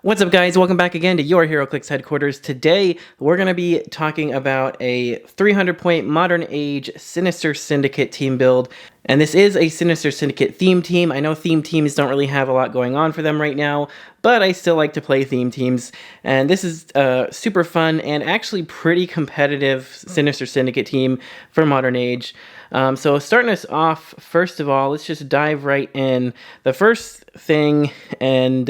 What's up, guys? Welcome back again to your Heroclix headquarters. Today, we're going to be talking about a 300-point Modern Age Sinister Syndicate team build. And this is a Sinister Syndicate theme team. I know theme teams don't really have a lot going on for them right now, but I still like to play theme teams. And this is super fun and actually pretty competitive Sinister Syndicate team for Modern Age. So starting us off, first of all, let's just dive right in. The first thing, and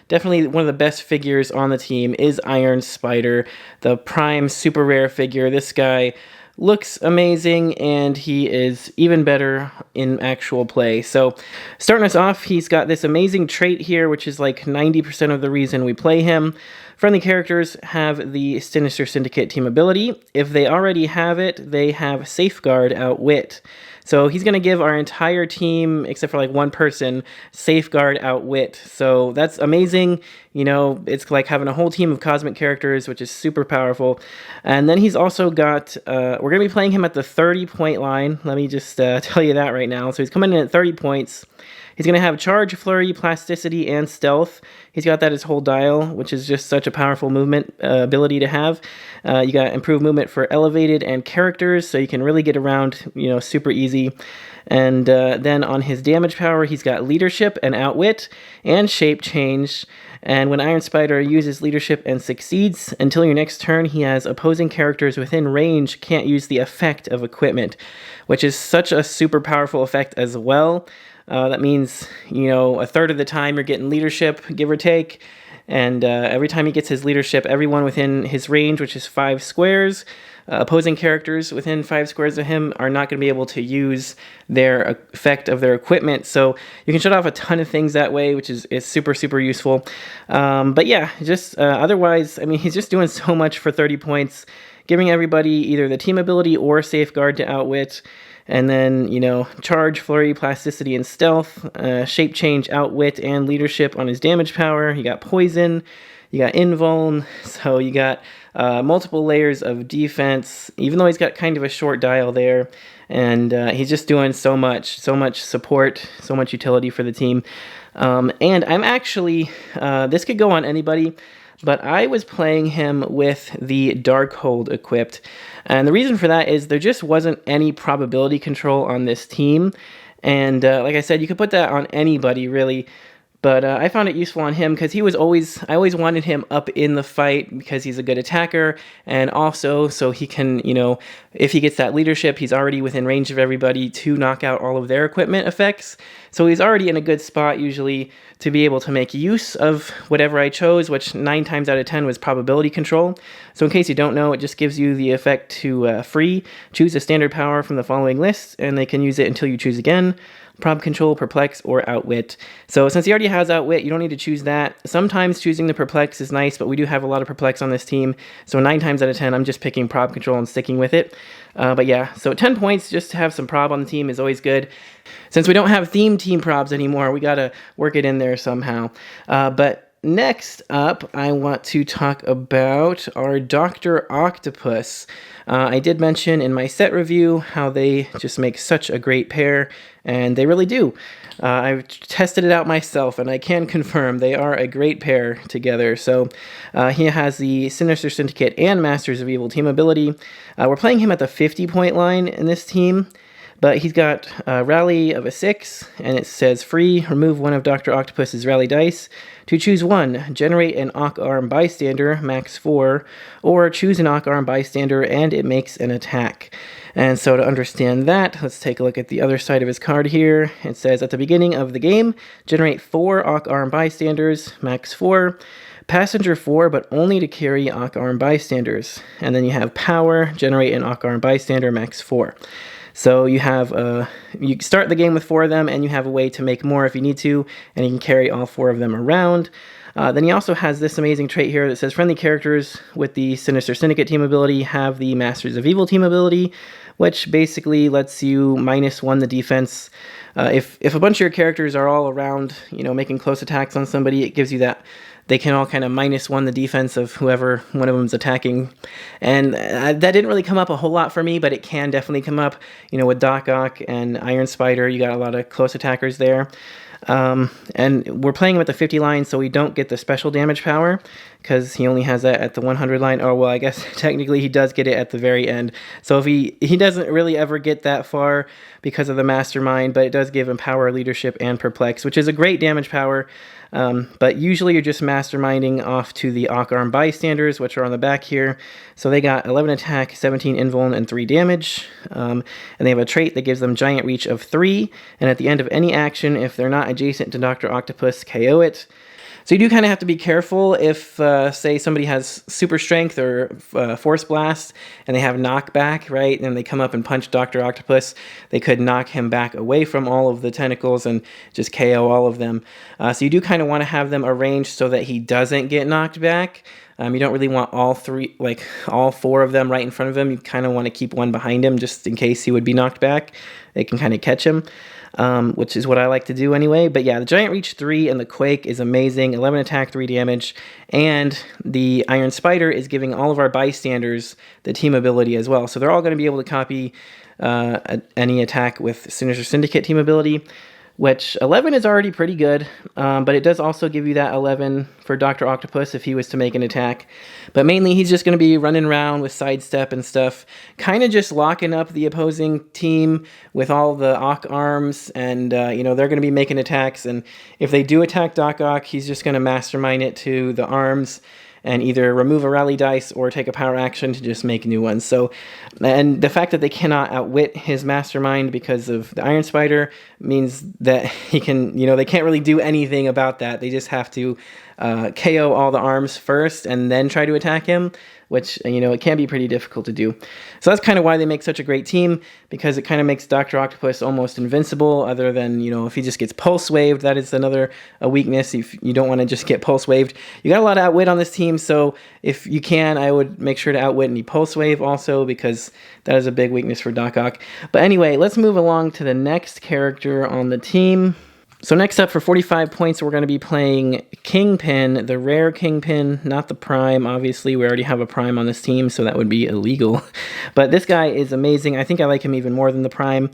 definitely one of the best figures on the team, is Iron Spider, the prime super rare figure. This guy looks amazing, and he is even better in actual play. So starting us off, he's got this amazing trait here, which is like 90% of the reason we play him. Friendly characters have the Sinister Syndicate team ability. If they already have it, they have Safeguard Outwit. So he's going to give our entire team, except for like one person, Safeguard Outwit. So that's amazing. You know, it's like having a whole team of cosmic characters, which is super powerful. And then he's also got, we're going to be playing him at the 30-point line. Let me just tell you that right now. So he's coming in at 30 points. He's going to have Charge, Flurry, Plasticity, and Stealth. He's got that as whole dial, which is just such a powerful movement ability to have. You got improved movement for Elevated and Characters, so you can really get around, you know, super easy. And then on his damage power, he's got Leadership and Outwit and Shape Change. And when Iron Spider uses Leadership and succeeds, until your next turn, he has opposing characters within range can't use the effect of equipment, which is such a super powerful effect as well. That means, you know, a third of the time you're getting leadership, give or take. And every time he gets his leadership, everyone within his range, which is 5 squares, opposing characters within 5 squares of him are not going to be able to use their effect of their equipment. So you can shut off a ton of things that way, which is super, super useful. But yeah, just otherwise, I mean, he's just doing so much for 30 points, giving everybody either the team ability or Safeguard to Outwit. And then, you know, Charge, Flurry, Plasticity, and Stealth, Shape Change, Outwit, and Leadership on his damage power. You got Poison, you got Invuln, so you got multiple layers of defense, even though he's got kind of a short dial there. And he's just doing so much support, so much utility for the team. And I'm actually, this could go on anybody, but I was playing him with the Darkhold equipped. And the reason for that is there just wasn't any probability control on this team. And like I said, you could put that on anybody, really. But I found it useful on him because I always wanted him up in the fight because he's a good attacker. And also, so he can, you know, if he gets that leadership, he's already within range of everybody to knock out all of their equipment effects. So he's already in a good spot, usually, to be able to make use of whatever I chose, which 9 times out of 10 was probability control. So in case you don't know, it just gives you the effect to free choose a standard power from the following list, and they can use it until you choose again. Prob Control, Perplex, or Outwit. So since he already has Outwit, you don't need to choose that. Sometimes choosing the Perplex is nice, but we do have a lot of Perplex on this team. So 9 times out of 10, I'm just picking Prob Control and sticking with it. But yeah, so 10 points just to have some prob on the team is always good. Since we don't have theme team probs anymore, we gotta work it in there somehow. But next up, I want to talk about our Dr. Octopus. I did mention in my set review how they just make such a great pair, and they really do. I've tested it out myself, and I can confirm they are a great pair together. So he has the Sinister Syndicate and Masters of Evil team ability. We're playing him at the 50-point line in this team. But he's got a rally of a 6, and it says free, remove one of Dr. Octopus's rally dice. To choose one, generate an Ock Arm Bystander, max 4, or choose an Ock Arm Bystander and it makes an attack. And so to understand that, let's take a look at the other side of his card here. It says at the beginning of the game, generate 4 Ock Arm Bystanders, max 4. Passenger 4, but only to carry Ock Arm Bystanders. And then you have power, generate an Ock Arm Bystander, max 4. So you have, you start the game with 4 of them, and you have a way to make more if you need to, and you can carry all 4 of them around. Then he also has this amazing trait here that says friendly characters with the Sinister Syndicate team ability have the Masters of Evil team ability, which basically lets you -1 the defense. If a bunch of your characters are all around, you know, making close attacks on somebody, it gives you they can all kind of -1 the defense of whoever one of them's attacking. And that didn't really come up a whole lot for me, but it can definitely come up. You know, with Doc Ock and Iron Spider, you got a lot of close attackers there. And we're playing with the 50 line, so we don't get the special damage power, because he only has that at the 100 line. Oh, well, I guess technically he does get it at the very end. So if he doesn't really ever get that far because of the Mastermind, but it does give him power, leadership, and perplex, which is a great damage power. But usually you're just masterminding off to the Ock Arm bystanders, which are on the back here. So they got 11 attack, 17 invuln, and 3 damage. And they have a trait that gives them giant reach of 3. And at the end of any action, if they're not adjacent to Dr. Octopus, KO it. So you do kind of have to be careful if, say, somebody has super strength or force blast and they have knockback, right? And they come up and punch Dr. Octopus. They could knock him back away from all of the tentacles and just KO all of them. So you do kind of want to have them arranged so that he doesn't get knocked back. You don't really want all 4 of them right in front of him. You kind of want to keep one behind him just in case he would be knocked back. They can kind of catch him. Which is what I like to do anyway. But yeah, the Giant Reach 3 and the Quake is amazing. 11 attack, 3 damage. And the Iron Spider is giving all of our bystanders the team ability as well. So they're all going to be able to copy any attack with Sinister Syndicate team ability, which 11 is already pretty good, but it does also give you that 11 for Dr. Octopus if he was to make an attack. But mainly he's just going to be running around with sidestep and stuff, kind of just locking up the opposing team with all the Ock arms, and you know, they're going to be making attacks, and if they do attack Doc Ock, he's just going to mastermind it to the arms and either remove a rally dice or take a power action to just make new ones. So, and the fact that they cannot outwit his mastermind because of the Iron Spider means that he can, you know, they can't really do anything about that. They just have to KO all the arms first and then try to attack him, which, you know, it can be pretty difficult to do. So that's kind of why they make such a great team, because it kind of makes Dr. Octopus almost invincible, other than, you know, if he just gets pulse waved. That is another weakness. If you don't want to just get pulse waved, you got a lot of outwit on this team, so if you can, I would make sure to outwit any pulse wave also, because that is a big weakness for Doc Ock. But anyway, let's move along to the next character on the team. So next up for 45 points, we're going to be playing Kingpin, the rare Kingpin, not the Prime. Obviously, we already have a Prime on this team, so that would be illegal. But this guy is amazing. I think I like him even more than the Prime.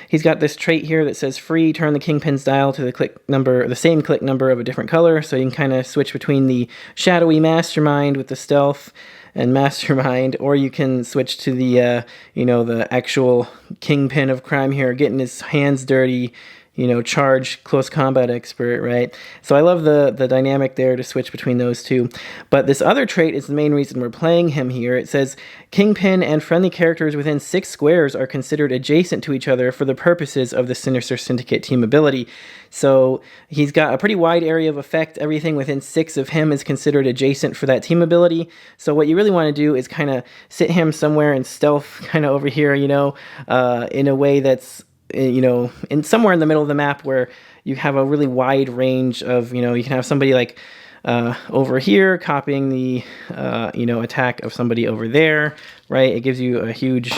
He's got this trait here that says free, turn the Kingpin's dial to the click number, the same click number of a different color, so you can kind of switch between the shadowy Mastermind with the stealth and Mastermind, or you can switch to the, you know, the actual Kingpin of crime here, getting his hands dirty, you know, charge, close combat expert, right? So I love the dynamic there to switch between those two. But this other trait is the main reason we're playing him here. It says, Kingpin and friendly characters within 6 squares are considered adjacent to each other for the purposes of the Sinister Syndicate team ability. So he's got a pretty wide area of effect. Everything within 6 of him is considered adjacent for that team ability. So what you really want to do is kind of sit him somewhere in stealth, kind of over here, you know, in a way that's, you know, in somewhere in the middle of the map where you have a really wide range of, you know, you can have somebody like over here copying the, you know, attack of somebody over there, right? It gives you a huge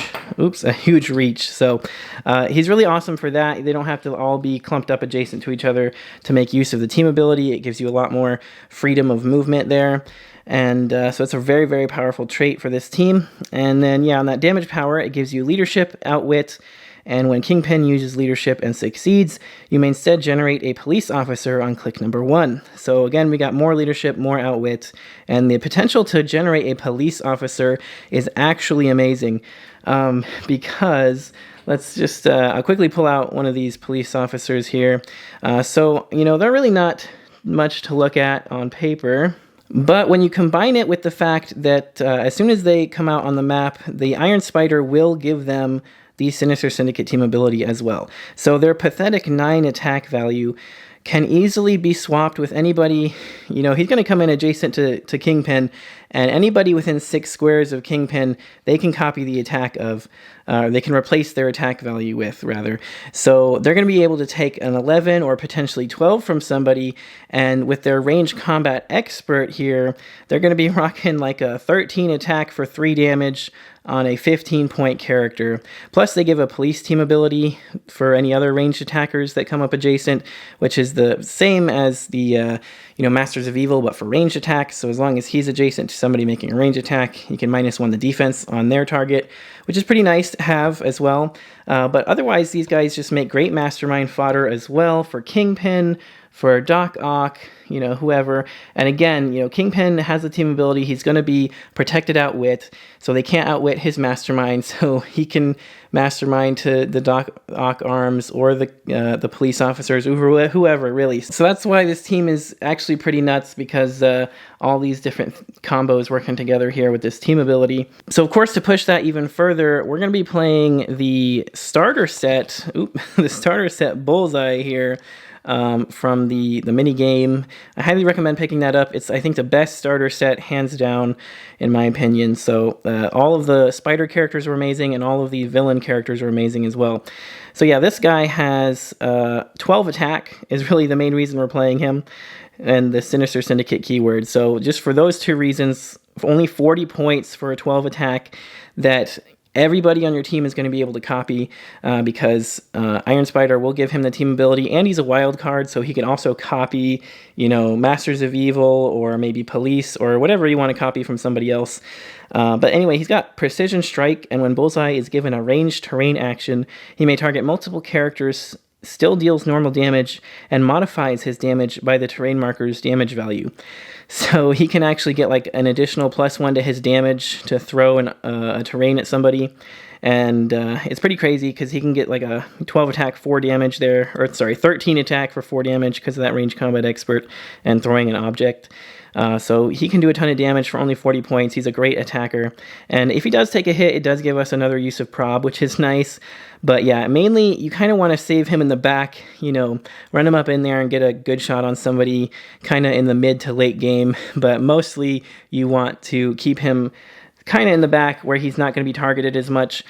reach. So he's really awesome for that. They don't have to all be clumped up adjacent to each other to make use of the team ability. It gives you a lot more freedom of movement there. And so it's a very, very powerful trait for this team. And then, yeah, on that damage power, it gives you leadership, outwit, and when Kingpin uses leadership and succeeds, you may instead generate a police officer on click number 1. So again, we got more leadership, more outwit, and the potential to generate a police officer is actually amazing, because let's just I'll quickly pull out one of these police officers here. So, you know, they're really not much to look at on paper. But when you combine it with the fact that as soon as they come out on the map, the Iron Spider will give them the Sinister Syndicate team ability as well. So their pathetic 9 attack value can easily be swapped with anybody. You know, he's going to come in adjacent to Kingpin, and anybody within 6 squares of Kingpin, they can copy the attack of, they can replace their attack value with, rather. So they're going to be able to take an 11 or potentially 12 from somebody, and with their ranged combat expert here, they're going to be rocking like a 13 attack for 3 damage on a 15-point character. Plus, they give a police team ability for any other ranged attackers that come up adjacent, which is the same as the, Masters of Evil, but for ranged attacks. So as long as he's adjacent to somebody making a ranged attack, he can -1 the defense on their target, which is pretty nice to have as well. But otherwise, these guys just make great mastermind fodder as well for Kingpin, for Doc Ock, whoever. And again, Kingpin has the team ability. He's going to be protected outwit, so they can't outwit his mastermind. So he can mastermind to the Doc Ock arms or the police officers, whoever really. So that's why this team is actually pretty nuts, because all these different combos working together here with this team ability. So of course, to push that even further, we're going to be playing the starter set. The starter set Bullseye here. From the mini game. I highly recommend picking that up. It's, I think, the best starter set, hands down, in my opinion. So all of the spider characters are amazing, and all of the villain characters are amazing as well. So yeah, this guy has 12 attack, is really the main reason we're playing him, and the Sinister Syndicate keyword. So just for those two reasons, only 40 points for a 12 attack that everybody on your team is going to be able to copy, because Iron Spider will give him the team ability, and he's a wild card, so he can also copy, Masters of Evil, or maybe Police, or whatever you want to copy from somebody else. But anyway, he's got Precision Strike, and when Bullseye is given a ranged terrain action, he may target multiple characters, still deals normal damage, and modifies his damage by the terrain marker's damage value. So he can actually get like an additional +1 to his damage to throw a terrain at somebody. And it's pretty crazy, because he can get like a 12 attack, 4 damage there, or sorry, 13 attack for 4 damage because of that range combat expert and throwing an object. So he can do a ton of damage for only 40 points. He's a great attacker. And if he does take a hit, it does give us another use of prob, which is nice. But yeah, mainly you kind of want to save him in the back, run him up in there and get a good shot on somebody kind of in the mid to late game. But mostly you want to keep him kind of in the back where he's not going to be targeted as much,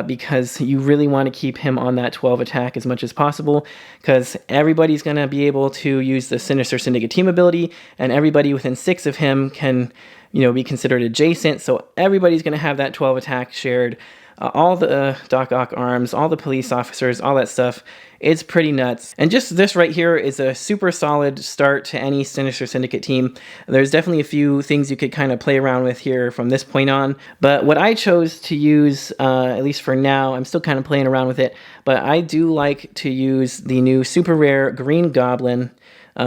because you really want to keep him on that 12 attack as much as possible, because everybody's going to be able to use the Sinister Syndicate team ability, and everybody within 6 of him can, be considered adjacent, so everybody's going to have that 12 attack shared. All the Doc Ock arms, all the police officers, all that stuff. It's pretty nuts. And just this right here is a super solid start to any Sinister Syndicate team. There's definitely a few things you could kind of play around with here from this point on. But what I chose to use, at least for now, I'm still kind of playing around with it, but I do like to use the new super rare Green Goblin.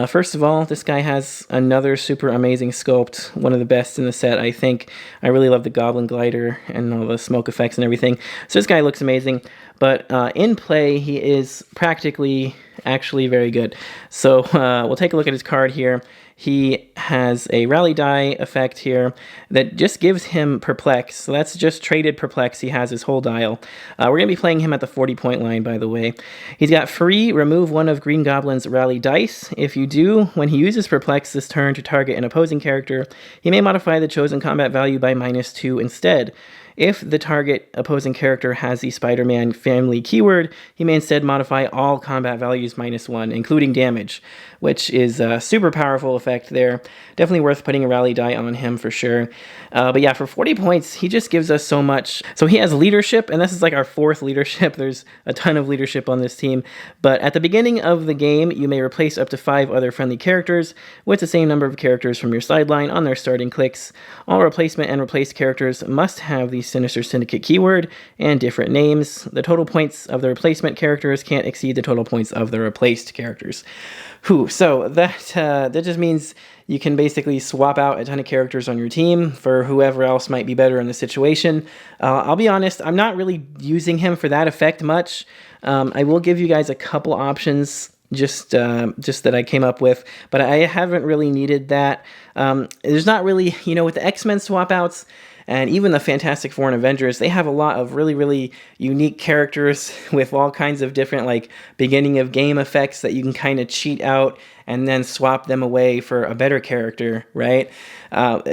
First of all, this guy has another super amazing sculpt, one of the best in the set, I think. I really love the Goblin Glider and all the smoke effects and everything. So this guy looks amazing, but in play, he is practically actually very good. So we'll take a look at his card here. He has a rally die effect here that just gives him Perplex. So that's just traded Perplex. He has his whole dial. We're going to be playing him at the 40-point line, by the way. He's got free remove one of Green Goblin's rally dice. If you do, when he uses Perplex this turn to target an opposing character, he may modify the chosen combat value by -2 instead. If the target opposing character has the Spider-Man family keyword, he may instead modify all combat values -1, including damage, which is a super powerful effect there. Definitely worth putting a rally die on him for sure. But yeah, for 40 points, he just gives us so much. So he has leadership, and this is like our 4th leadership. There's a ton of leadership on this team. But at the beginning of the game, you may replace up to 5 other friendly characters with the same number of characters from your sideline on their starting clicks. All replacement and replaced characters must have the Sinister Syndicate keyword and different names. The total points of the replacement characters can't exceed the total points of the replaced characters. So that just means you can basically swap out a ton of characters on your team for whoever else might be better in the situation. I'll be honest, I'm not really using him for that effect much. I will give you guys a couple options just that I came up with, but I haven't really needed that. There's not really, with the X-Men swap outs, and even the Fantastic Four and Avengers, they have a lot of really, really unique characters with all kinds of different, like, beginning of game effects that you can kind of cheat out and then swap them away for a better character, right?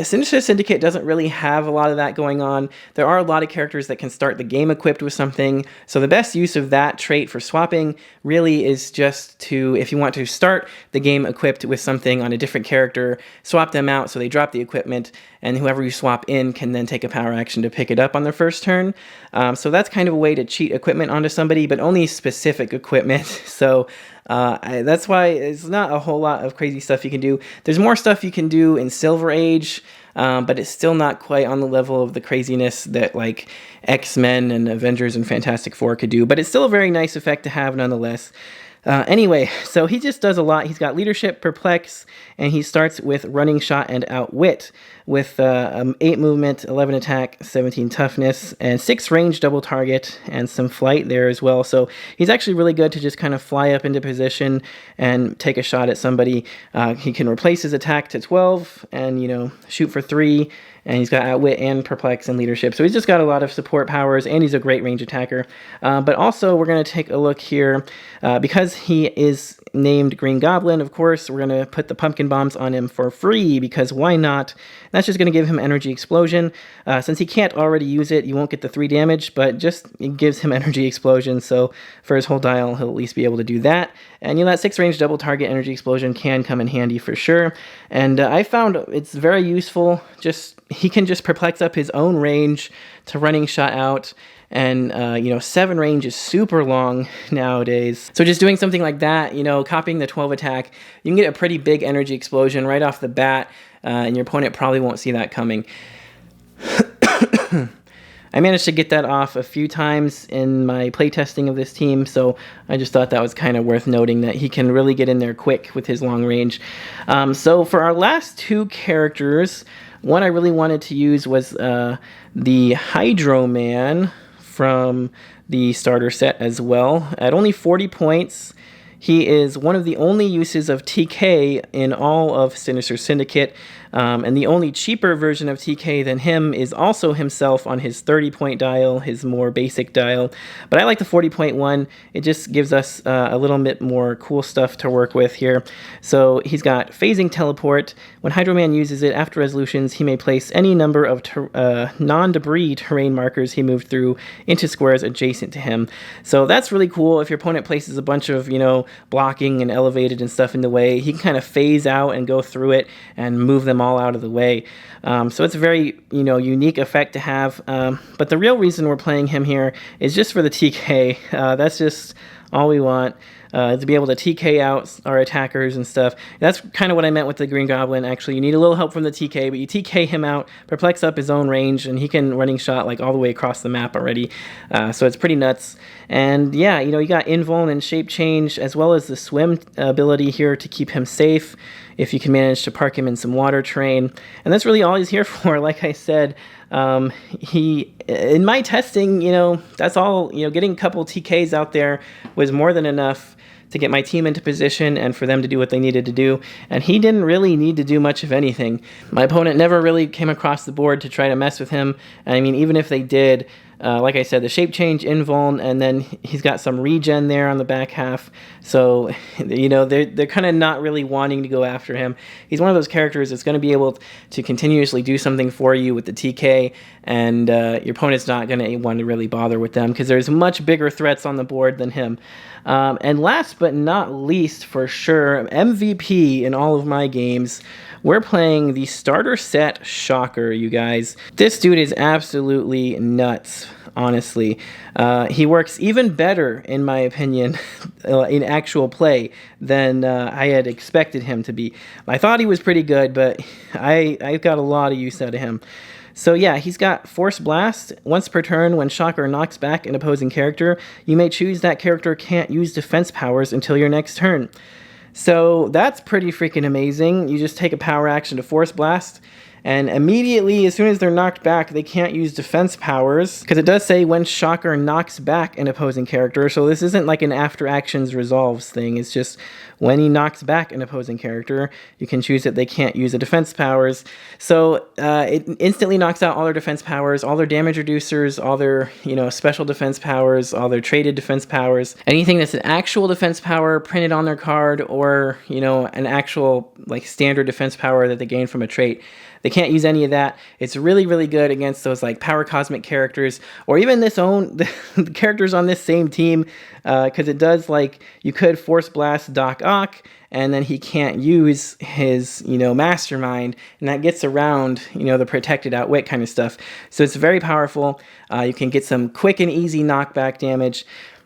Sinister Syndicate doesn't really have a lot of that going on. There are a lot of characters that can start the game equipped with something, so the best use of that trait for swapping really is just to, if you want to start the game equipped with something on a different character, swap them out so they drop the equipment, and whoever you swap in can then take a power action to pick it up on their first turn. So that's kind of a way to cheat equipment onto somebody, but only specific equipment. So that's why it's not a whole lot of crazy stuff you can do. There's more stuff you can do in Silver Age, but it's still not quite on the level of the craziness that like X-Men and Avengers and Fantastic Four could do, but it's still a very nice effect to have nonetheless. Anyway, so he just does a lot. He's got leadership, perplex, and he starts with running shot and outwit with 8 movement, 11 attack, 17 toughness, and 6 range double target, and some flight there as well. So he's actually really good to just kind of fly up into position and take a shot at somebody. He can replace his attack to 12 and, you know, shoot for 3. And he's got outwit and perplex and leadership. So he's just got a lot of support powers, and he's a great range attacker. But also, we're going to take a look here. Because he is named Green Goblin, of course, we're going to put the pumpkin bombs on him for free, because why not? That's just going to give him energy explosion. Since he can't already use it, you won't get the 3 damage, but just it gives him energy explosion. So for his whole dial, he'll at least be able to do that. And you know, that 6 range double target energy explosion can come in handy for sure. And I found it's very useful. He can just perplex up his own range to running shot out. And, you know, 7 range is super long nowadays. So just doing something like that, you know, copying the 12 attack, you can get a pretty big energy explosion right off the bat, and your opponent probably won't see that coming. I managed to get that off a few times in my playtesting of this team, so I just thought that was kind of worth noting that he can really get in there quick with his long range. So for our last 2 characters, one I really wanted to use was the Hydroman from the starter set as well. At only 40 points, he is one of the only uses of TK in all of Sinister Syndicate, and the only cheaper version of TK than him is also himself on his 30-point dial, his more basic dial. But I like the 40-point one. It just gives us a little bit more cool stuff to work with here. So he's got phasing teleport. When Hydroman uses it after resolutions, he may place any number of non-debris terrain markers he moved through into squares adjacent to him. So that's really cool. If your opponent places a bunch of, you know, blocking and elevated and stuff in the way, he can kind of phase out and go through it and move them all out of the way. So it's a very, you know, unique effect to have. But the real reason we're playing him here is just for the TK. That's just all we want. To be able to TK out our attackers and stuff. That's kind of what I meant with the Green Goblin, actually. You need a little help from the TK, but you TK him out, perplex up his own range, and he can running shot like all the way across the map already. So it's pretty nuts. And yeah, you know, you got invuln and shape change, as well as the swim ability here to keep him safe, if you can manage to park him in some water terrain. And that's really all he's here for. Like I said, in my testing, you know, that's all, you know, getting a couple TKs out there was more than enough to get my team into position and for them to do what they needed to do. And he didn't really need to do much of anything. My opponent never really came across the board to try to mess with him. And I mean, even if they did, like I said, the shape change, invuln, and then he's got some regen there on the back half. So, you know, they're kind of not really wanting to go after him. He's one of those characters that's going to be able to continuously do something for you with the TK, and your opponent's not going to want to really bother with them because there's much bigger threats on the board than him. And last but not least, for sure, MVP in all of my games, we're playing the starter set Shocker, you guys. This dude is absolutely nuts, honestly. He works even better, in my opinion, in actual play than I had expected him to be. I thought he was pretty good, but I got a lot of use out of him. So yeah, he's got Force Blast. Once per turn, when Shocker knocks back an opposing character, you may choose that character can't use defense powers until your next turn. So that's pretty freaking amazing. You just take a power action to Force Blast, and immediately, as soon as they're knocked back, they can't use defense powers, because it does say when Shocker knocks back an opposing character, so this isn't like an after actions resolves thing, it's just when he knocks back an opposing character, you can choose that they can't use the defense powers. So it instantly knocks out all their defense powers, all their damage reducers, all their, you know, special defense powers, all their traded defense powers, anything that's an actual defense power printed on their card, or, you know, an actual like standard defense power that they gain from a trait. They can't use any of that. It's really, really good against those like power cosmic characters, or even the characters on this same team, because it does, like, you could Force Blast Doc Ock, and then he can't use his, you know, Mastermind, and that gets around, you know, the protected outwit kind of stuff. So it's very powerful. You can get some quick and easy knockback damage.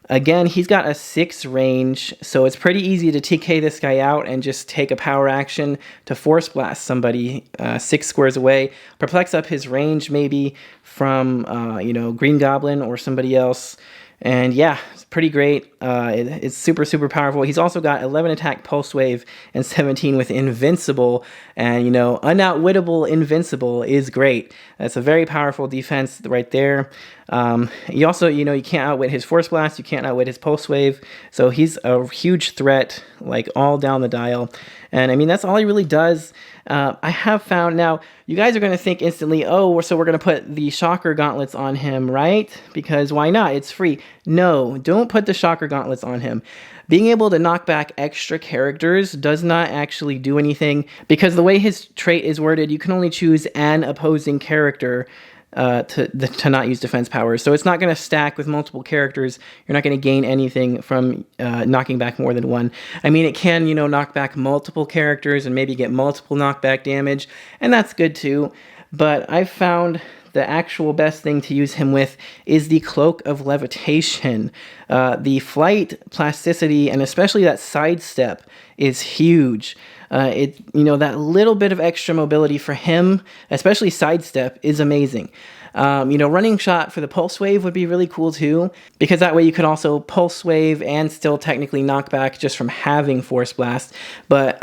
Again, he's got a 6 range, so it's pretty easy to TK this guy out and just take a power action to Force Blast somebody 6 squares away. Perplex up his range maybe from, you know, Green Goblin or somebody else. And yeah, it's pretty great. It's super, super powerful. He's also got 11 attack Pulse Wave and 17 with Invincible. And, you know, Unoutwittable Invincible is great. That's a very powerful defense right there. You also, you know, you can't outwit his Force Blast. You can't outwit his Pulse Wave. So he's a huge threat, like, all down the dial. And, I mean, that's all he really does. I have found, now, you guys are going to think instantly, oh, so we're going to put the Shocker Gauntlets on him, right? Because why not? It's free. No, don't put the Shocker Gauntlets on him. Being able to knock back extra characters does not actually do anything, because the way his trait is worded, you can only choose an opposing character to not use defense powers. So it's not going to stack with multiple characters. You're not going to gain anything from knocking back more than one. I mean, it can, you know, knock back multiple characters and maybe get multiple knockback damage, and that's good too. But I've found the actual best thing to use him with is the Cloak of Levitation. The flight, plasticity, and especially that sidestep is huge. You know, that little bit of extra mobility for him, especially sidestep, is amazing. You know, running shot for the Pulse Wave would be really cool too, because that way you could also Pulse Wave and still technically knock back just from having Force Blast. But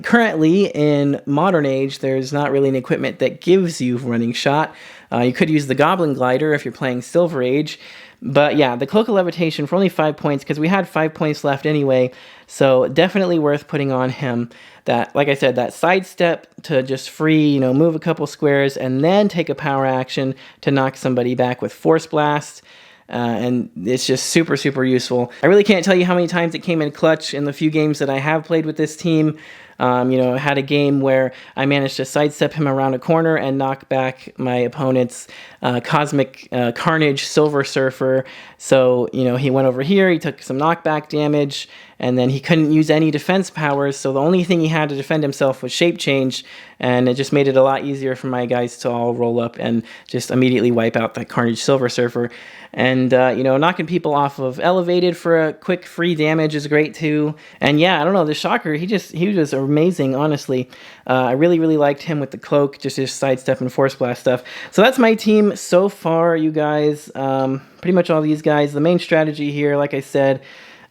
currently in Modern Age, there's not really an equipment that gives you running shot. You could use the Goblin Glider if you're playing Silver Age. But yeah, the Cloak of Levitation for only 5 points, because we had 5 points left anyway, so definitely worth putting on him. That, like I said, that sidestep to just free, you know, move a couple squares and then take a power action to knock somebody back with Force Blast. And it's just super, super useful. I really can't tell you how many times it came in clutch in the few games that I have played with this team. You know, I had a game where I managed to sidestep him around a corner and knock back my opponent's Cosmic Carnage Silver Surfer. So, you know, he went over here, he took some knockback damage, and then he couldn't use any defense powers, so the only thing he had to defend himself was Shape Change, and it just made it a lot easier for my guys to all roll up and just immediately wipe out that Carnage Silver Surfer. And, you know, knocking people off of Elevated for a quick free damage is great too. And yeah, I don't know, the Shocker, he was amazing, honestly. I really, really liked him with the Cloak, just his sidestep and Force Blast stuff. So that's my team so far, you guys. Pretty much all these guys. The main strategy here, like I said,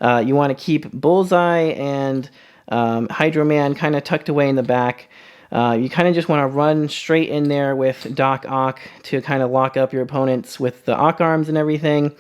you want to keep Bullseye and Hydroman kind of tucked away in the back. You kind of just want to run straight in there with Doc Ock to kind of lock up your opponents with the Ock arms and everything.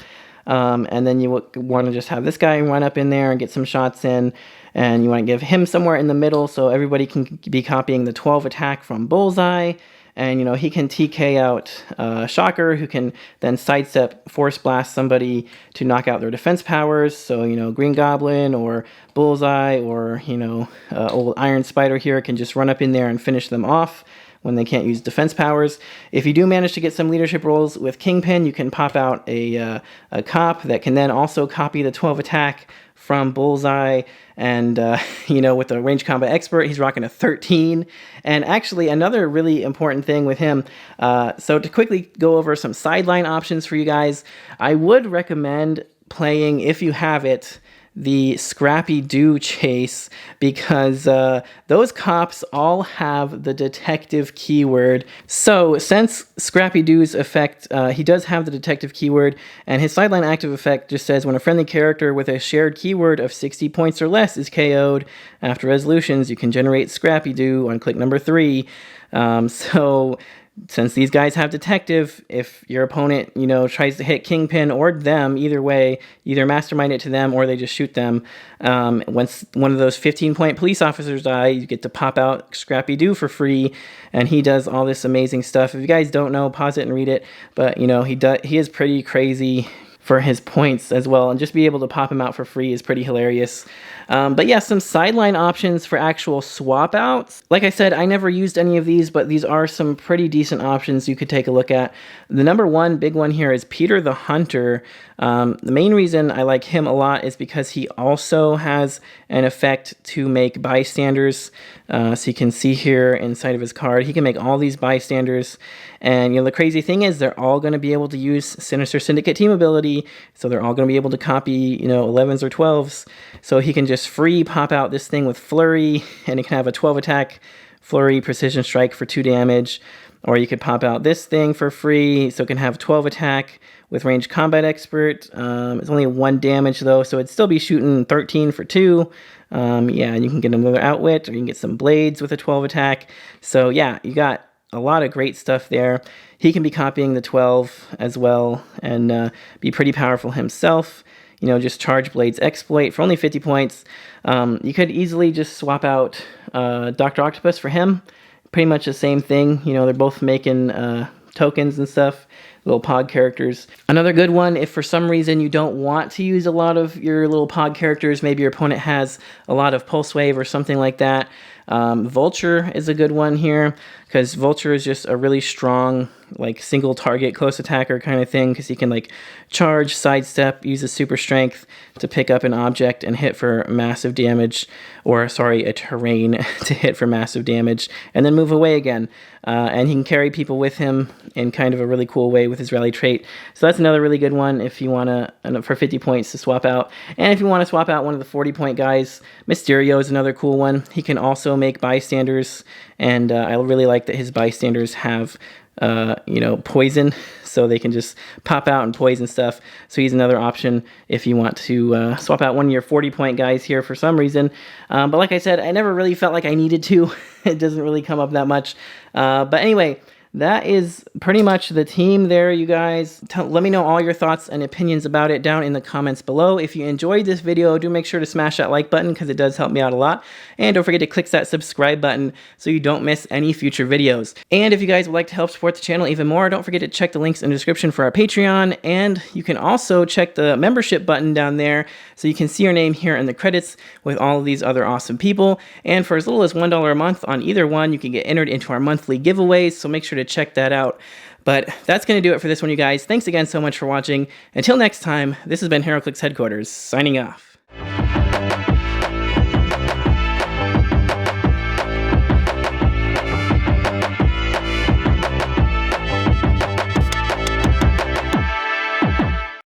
And then you want to just have this guy run up in there and get some shots in. And you want to give him somewhere in the middle so everybody can be copying the 12 attack from Bullseye. And, you know, he can TK out Shocker, who can then sidestep Force Blast somebody to knock out their defense powers. So, you know, Green Goblin or Bullseye or, you know, old Iron Spider here can just run up in there and finish them off when they can't use defense powers. If you do manage to get some leadership roles with Kingpin, you can pop out a cop that can then also copy the 12 attack from Bullseye. And, you know, with the range combat expert, he's rocking a 13. And actually, another really important thing with him, so to quickly go over some sideline options for you guys, I would recommend playing, if you have it, the Scrappy Doo chase, because those cops all have the detective keyword. So since Scrappy Doo's effect, he does have the detective keyword, and his sideline active effect just says when a friendly character with a shared keyword of 60 points or less is KO'd after resolutions, you can generate Scrappy Doo on click number 3. So since these guys have detective, if your opponent, you know, tries to hit Kingpin or them, either way, either mastermind it to them or they just shoot them. Once one of those 15-point police officers die, you get to pop out Scrappy Doo for free, and he does all this amazing stuff. If you guys don't know, pause it and read it. But, you know, he is pretty crazy for his points as well, and just be able to pop him out for free is pretty hilarious. But yeah, some sideline options for actual swap outs. Like I said, I never used any of these, but these are some pretty decent options you could take a look at. The number one big one here is Peter the Hunter. The main reason I like him a lot is because he also has an effect to make bystanders. So you can see here inside of his card, he can make all these bystanders. And, you know, the crazy thing is they're all going to be able to use Sinister Syndicate team ability. copy, so they're all going to be able to copy, you know, 11s or 12s. So he can just free pop out this thing with Flurry, and it can have a 12 attack Flurry Precision Strike for 2 damage. Or you could pop out this thing for free, so it can have 12 attack with Ranged Combat Expert. It's only 1 damage though, so it'd still be shooting 13 for 2. Yeah, and you can get another Outwit, or you can get some Blades with a 12 attack. So yeah, you got a lot of great stuff there. He can be copying the 12 as well, and be pretty powerful himself. You know, just charge Blades Exploit for only 50 points. You could easily just swap out Dr. Octopus for him. Pretty much the same thing. You know, they're both making tokens and stuff, little pod characters. Another good one, if for some reason you don't want to use a lot of your little pod characters, maybe your opponent has a lot of Pulse Wave or something like that, Vulture is a good one here, because Vulture is just a really strong, like, single target close attacker kind of thing, because he can, like, charge, sidestep, use his super strength to pick up an object and hit for massive damage, or sorry, a terrain to hit for massive damage, and then move away again. And he can carry people with him in kind of a really cool way with his rally trait. So that's another really good one if you want to, for 50 points to swap out. And if you want to swap out one of the 40-point guys, Mysterio is another cool one. He can also make bystanders, and I really like that his bystanders have you know, poison, so they can just pop out and poison stuff. So he's another option if you want to swap out one of your 40-point guys here for some reason. But like I said, I never really felt like I needed to. It doesn't really come up that much. But anyway, that is pretty much the team there, you guys. Let me know all your thoughts and opinions about it down in the comments below. If you enjoyed this video, do make sure to smash that like button, because it does help me out a lot. And don't forget to click that subscribe button so you don't miss any future videos. And if you guys would like to help support the channel even more, don't forget to check the links in the description for our Patreon. And you can also check the membership button down there so you can see your name here in the credits with all of these other awesome people. And for as little as $1 a month on either one, you can get entered into our monthly giveaways, so make sure to check that out. But that's going to do it for this one, you guys. Thanks again so much for watching. Until next time, this has been Heroclix Headquarters, signing off.